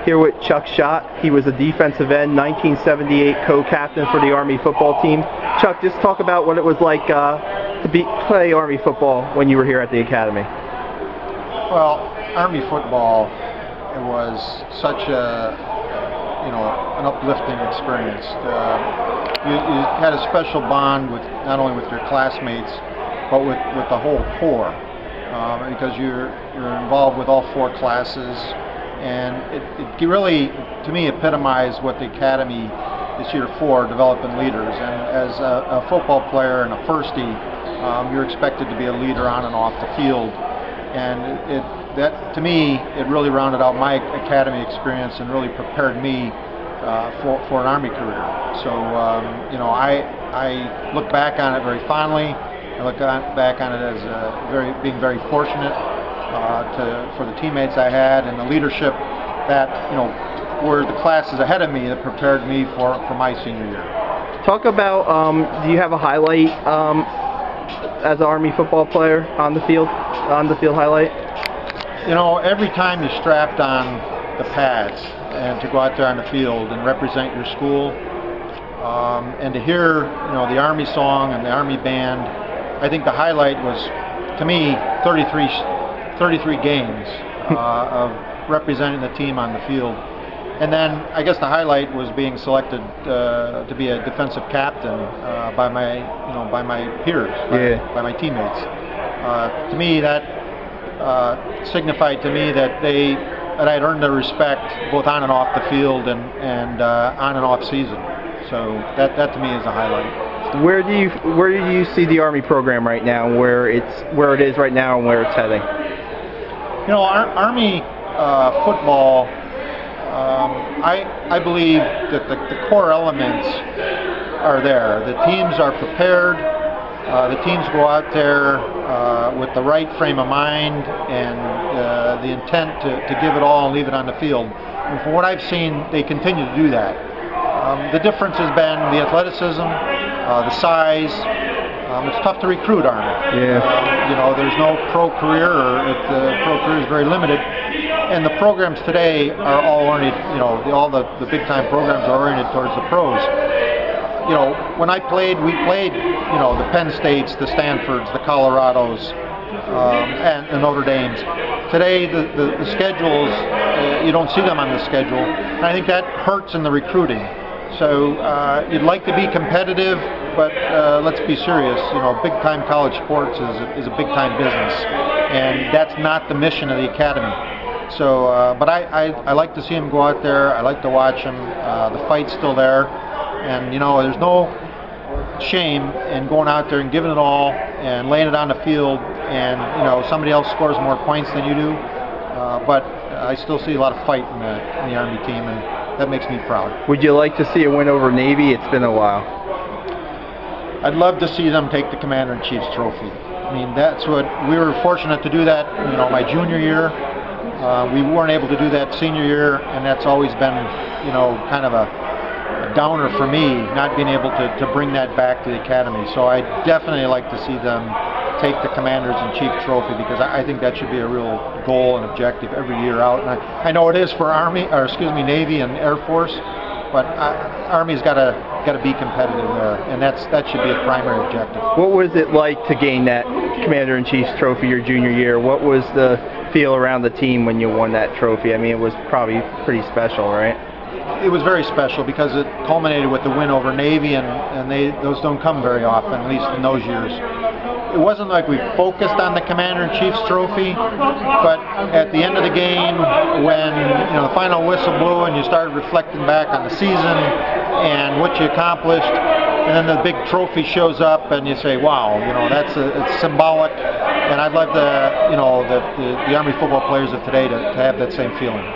Here with Chuck Schott. He was a defensive end, 1978 co-captain for the Army football team. Chuck, just talk about what it was like to play Army football when you were here at the academy. Well, Army football, it was such an uplifting experience. You had a special bond with not only with your classmates, but with the whole corps, because you're involved with all 4 classes, and it really, to me, epitomized what the academy is here for, developing leaders. And as a football player and a firstie, you're expected to be a leader on and off the field. And that to me, it really rounded out my academy experience and really prepared me for an Army career. So I look back on it very fondly. I look back on it as being very fortunate for the teammates I had and the leadership that were the classes ahead of me that prepared me for my senior year. Talk about, do you have a highlight as an Army football player on the field highlight? Every time you're strapped on the pads and to go out there on the field and represent your school, and to hear the Army song and the Army band, I think the highlight was, to me, 33 games of representing the team on the field. And then I guess the highlight was being selected to be a defensive captain by my peers, by my teammates. To me, that signified to me that I'd earned their respect both on and off the field and on and off season. So that to me is a highlight. Where do you see the Army program right now? Where it is right now and where it's heading? Army football. I believe that the core elements are there. The teams are prepared. The teams go out there with the right frame of mind and the intent to give it all and leave it on the field. And from what I've seen, they continue to do that. The difference has been the athleticism, the size. It's tough to recruit Army. Yeah. There's no pro career, or the pro career is very limited. And the programs today are all oriented, all the big time programs are oriented towards the pros. When I played, we played, the Penn States, the Stanfords, the Colorados, and the Notre Dames. Today, the schedules, you don't see them on the schedule. And I think that hurts in the recruiting. So you'd like to be competitive, but let's be serious. Big time college sports is a big time business, and that's not the mission of the academy. So, but I like to see them go out there. I like to watch them. The fight's still there, and there's no shame in going out there and giving it all and laying it on the field. And somebody else scores more points than you do, but I still see a lot of fight in the Army team, and that makes me proud. Would you like to see a win over Navy? It's been a while. I'd love to see them take the Commander-in-Chief's trophy. I mean, that's what we were fortunate to do that. My junior year. We weren't able to do that senior year, and that's always been, kind of a downer for me, not being able to bring that back to the academy. So I definitely like to see them take the Commanders-in-Chief trophy, because I think that should be a real goal and objective every year out. And I know it is for Navy and Air Force, but Army's got to be competitive there, and that should be a primary objective. What was it like to gain that Commander-in-Chief's trophy your junior year? What was the feel around the team when you won that trophy? I mean, it was probably pretty special, right? It was very special because it culminated with the win over Navy, and those don't come very often, at least in those years. It wasn't like we focused on the Commander-in-Chief's trophy, but at the end of the game, when the final whistle blew and you started reflecting back on the season and what you accomplished, and then the big trophy shows up and you say, wow, it's symbolic. And I'd love the Army football players of today to have that same feeling.